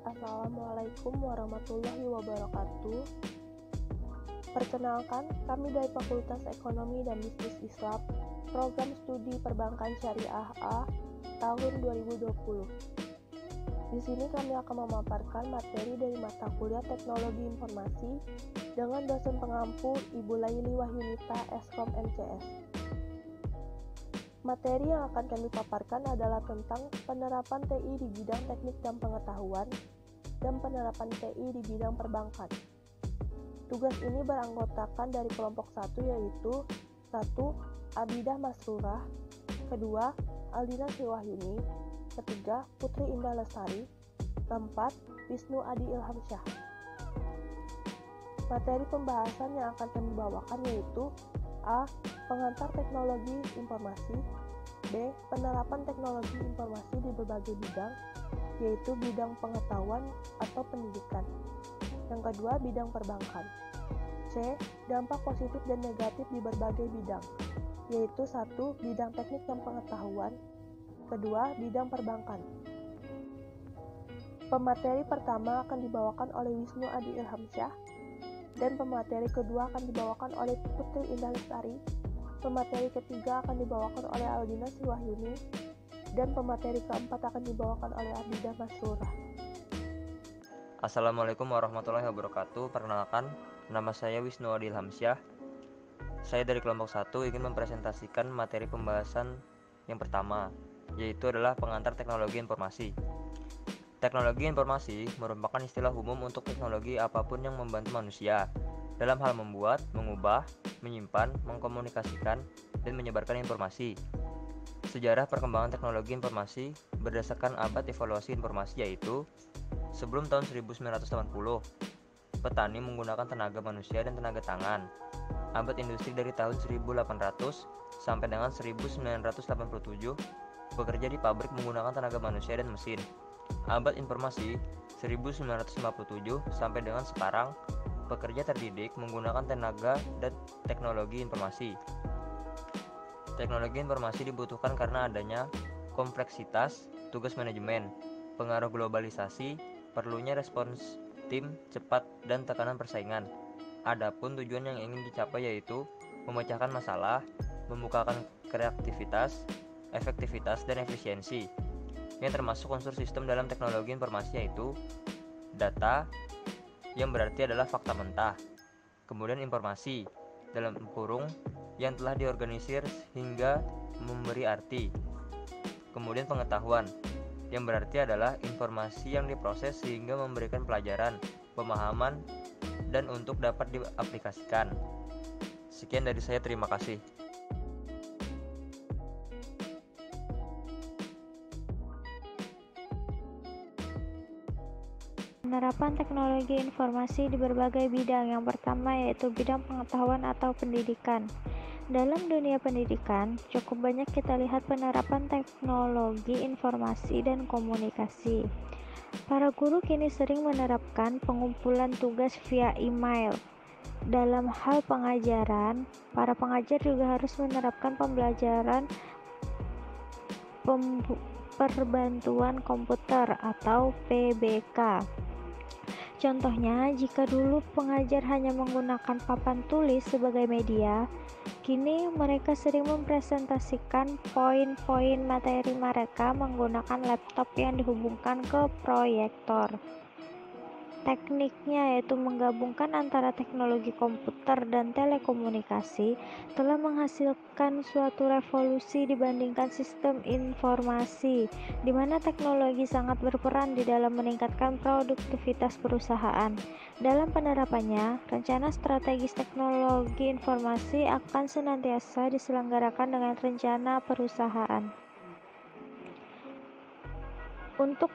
Assalamualaikum warahmatullahi wabarakatuh. Perkenalkan, kami dari Fakultas Ekonomi dan Bisnis Islam, Program Studi Perbankan Syariah A tahun 2020. Di sini kami akan memaparkan materi dari mata kuliah Teknologi Informasi dengan dosen pengampu Ibu Laili Wahyunita, Eskom MCS. Materi yang akan kami paparkan adalah tentang penerapan TI di bidang teknik dan pengetahuan dan penerapan TI di bidang perbankan. Tugas ini beranggotakan dari kelompok 1 yaitu 1. Abidah Masrurah, 2. Aldina Sriwahyuni, 3. Putri Indah Lestari, 4. Wisnu Adi Ilhamsyah. Materi pembahasan yang akan kami bawakan yaitu A. Pengantar teknologi informasi, B. Penerapan teknologi informasi di berbagai bidang, yaitu bidang pengetahuan atau pendidikan. Yang kedua, bidang perbankan. C. Dampak positif dan negatif di berbagai bidang, yaitu 1. Bidang teknik dan pengetahuan, 2. Bidang perbankan. Pemateri pertama akan dibawakan oleh Wisnu Adi Ilhamsyah, dan pemateri kedua akan dibawakan oleh Putri Indah Lestari. Pemateri ketiga akan dibawakan oleh Aldina Sriwahyuni, dan pemateri keempat akan dibawakan oleh Abidah Masrurah. Assalamualaikum warahmatullahi wabarakatuh. Perkenalkan, nama saya Wisnu Adi Ilhamsyah. Saya dari kelompok 1 ingin mempresentasikan materi pembahasan yang pertama, yaitu adalah pengantar teknologi informasi. Teknologi informasi merupakan istilah umum untuk teknologi apapun yang membantu manusia dalam hal membuat, mengubah, menyimpan, mengkomunikasikan, dan menyebarkan informasi. Sejarah perkembangan teknologi informasi berdasarkan abad evaluasi informasi yaitu sebelum tahun 1980, petani menggunakan tenaga manusia dan tenaga tangan. Abad industri dari tahun 1800 sampai dengan 1987, bekerja di pabrik menggunakan tenaga manusia dan mesin. Abad informasi 1957 sampai dengan sekarang, pekerja terdidik menggunakan tenaga dan teknologi informasi. Teknologi informasi dibutuhkan karena adanya kompleksitas tugas manajemen, pengaruh globalisasi, perlunya respons tim cepat dan tekanan persaingan. Adapun tujuan yang ingin dicapai yaitu memecahkan masalah, membukakan kreativitas, efektivitas, dan efisiensi. Yang termasuk unsur sistem dalam teknologi informasi yaitu data, yang berarti adalah fakta mentah. Kemudian informasi, dalam kurung, yang telah diorganisir hingga memberi arti. Kemudian pengetahuan, yang berarti adalah informasi yang diproses sehingga memberikan pelajaran, pemahaman, dan untuk dapat diaplikasikan. Sekian dari saya, terima kasih. Penerapan teknologi informasi di berbagai bidang. Yang pertama yaitu bidang pengetahuan atau pendidikan. Dalam dunia pendidikan, cukup banyak kita lihat penerapan teknologi informasi dan komunikasi. Para guru kini sering menerapkan pengumpulan tugas via email. Dalam hal pengajaran, para pengajar juga harus menerapkan pembelajaran perbantuan komputer atau PBK. Contohnya, jika dulu pengajar hanya menggunakan papan tulis sebagai media, kini mereka sering mempresentasikan poin-poin materi mereka menggunakan laptop yang dihubungkan ke proyektor. Tekniknya yaitu menggabungkan antara teknologi komputer dan telekomunikasi telah menghasilkan suatu revolusi dibandingkan sistem informasi, di mana teknologi sangat berperan di dalam meningkatkan produktivitas perusahaan. Dalam penerapannya, rencana strategis teknologi informasi akan senantiasa diselenggarakan dengan rencana perusahaan. Untuk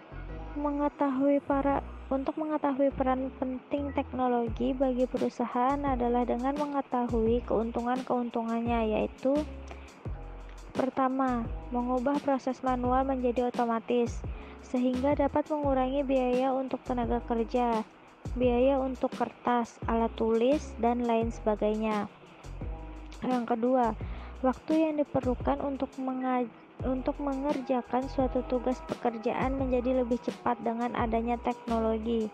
mengetahui peran penting teknologi bagi perusahaan adalah dengan mengetahui keuntungan-keuntungannya, yaitu pertama, mengubah proses manual menjadi otomatis sehingga dapat mengurangi biaya untuk tenaga kerja, biaya untuk kertas, alat tulis, dan lain sebagainya. Yang kedua, waktu yang diperlukan untuk untuk mengerjakan suatu tugas pekerjaan menjadi lebih cepat dengan adanya teknologi.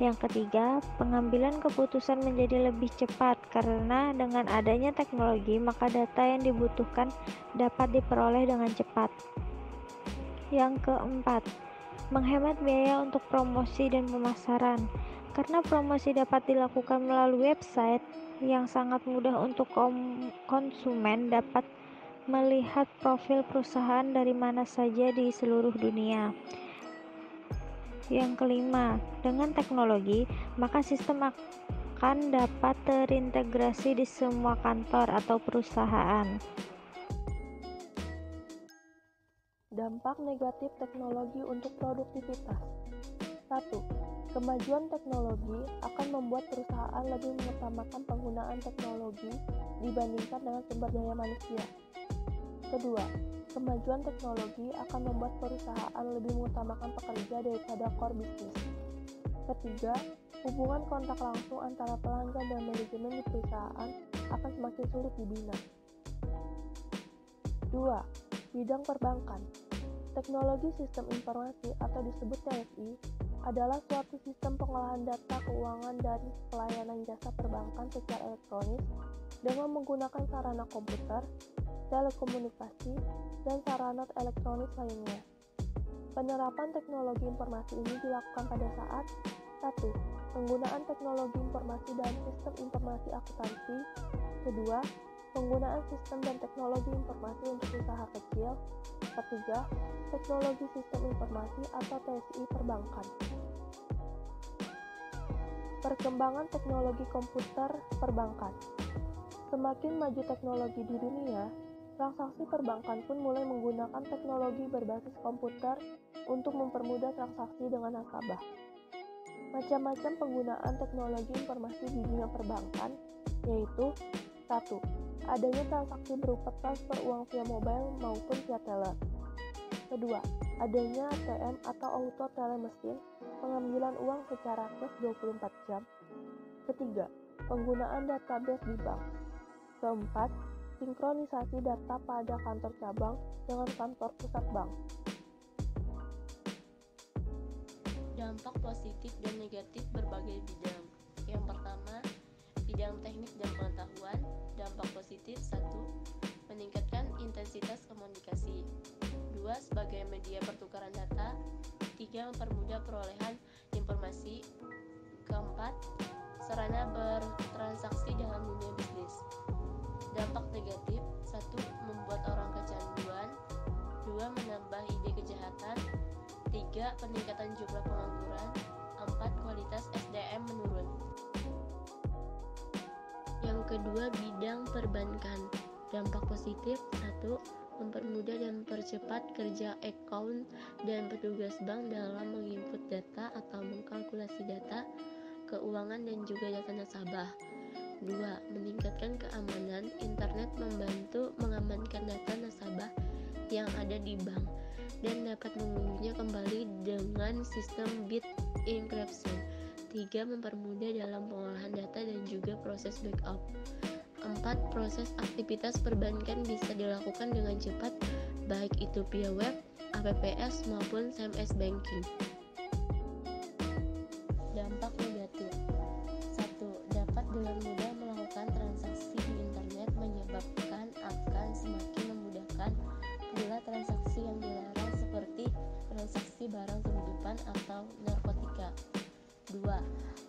Yang ketiga, pengambilan keputusan menjadi lebih cepat karena dengan adanya teknologi, maka data yang dibutuhkan dapat diperoleh dengan cepat. Yang keempat, menghemat biaya untuk promosi dan pemasaran. Karena promosi dapat dilakukan melalui website yang sangat mudah untuk konsumen dapat melihat profil perusahaan dari mana saja di seluruh dunia. Yang kelima, dengan teknologi, maka sistem akan dapat terintegrasi di semua kantor atau perusahaan. Dampak negatif teknologi untuk produktivitas. 1. Kemajuan teknologi akan membuat perusahaan lebih mengutamakan penggunaan teknologi dibandingkan dengan sumber daya manusia. Kedua, kemajuan teknologi akan membuat perusahaan lebih mengutamakan pekerja daripada core bisnis. Ketiga, hubungan kontak langsung antara pelanggan dan manajemen di perusahaan akan semakin sulit dibina. 2. Bidang perbankan. Teknologi sistem informasi atau disebut TSI adalah suatu sistem pengolahan data keuangan dan pelayanan jasa perbankan secara elektronis dengan menggunakan sarana komputer, telekomunikasi, dan sarana elektronik lainnya. Penerapan teknologi informasi ini dilakukan pada saat 1. Penggunaan teknologi informasi dalam sistem informasi akuntansi. Kedua, penggunaan sistem dan teknologi informasi untuk usaha kecil. Ketiga, teknologi sistem informasi atau TSI perbankan. Perkembangan teknologi komputer perbankan. Semakin maju teknologi di dunia, transaksi perbankan pun mulai menggunakan teknologi berbasis komputer untuk mempermudah transaksi dengan nasabah. Macam-macam penggunaan teknologi informasi di dunia perbankan, yaitu 1. Adanya transaksi berupa transfer uang via mobile maupun via teller. Kedua, adanya ATM atau auto teller mesin, pengambilan uang secara cash 24 jam. Ketiga, penggunaan database di bank. Keempat, sinkronisasi data pada kantor cabang dengan kantor pusat bank. Dampak positif dan negatif berbagai bidang. Yang pertama, bidang teknik dan pengetahuan. Dampak positif 1. Meningkatkan intensitas komunikasi. 2. Sebagai media pertukaran data. 3. Mempermudah perolehan informasi. Keempat, sarana bertransaksi dalam dunia bisnis. Dampak negatif 1. Membuat orang kecanduan. 2. Menambah ide kejahatan. 3. Peningkatan jumlah pengangguran. 4. Kualitas SDM menurun. Yang kedua, bidang perbankan. Dampak positif 1. Mempermudah dan mempercepat kerja account dan petugas bank dalam menginput data atau mengkalkulasi data keuangan dan juga data nasabah. 2. Meningkatkan keamanan. Internet membantu mengamankan data nasabah yang ada di bank dan dapat mengunggahnya kembali dengan sistem bit encryption. 3. Mempermudah dalam pengolahan data dan juga proses backup. 4. Proses aktivitas perbankan bisa dilakukan dengan cepat, baik itu via web, apps maupun SMS banking. Dampak negatif 1. Dapat dengan mudah melakukan transaksi di internet, menyebabkan akan semakin memudahkan pula transaksi yang dilarang seperti transaksi barang kehidupan atau narkotika. 2.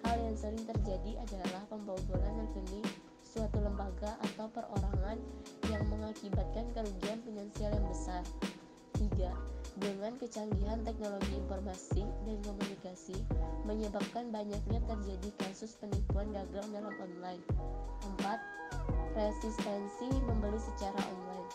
Hal yang sering terjadi adalah pembobolan rekening suatu lembaga atau perorangan yang mengakibatkan kerugian finansial yang besar. 3. Dengan kecanggihan teknologi informasi dan komunikasi menyebabkan banyaknya terjadi kasus penipuan dagang dalam online. 4. Resistensi membeli secara online.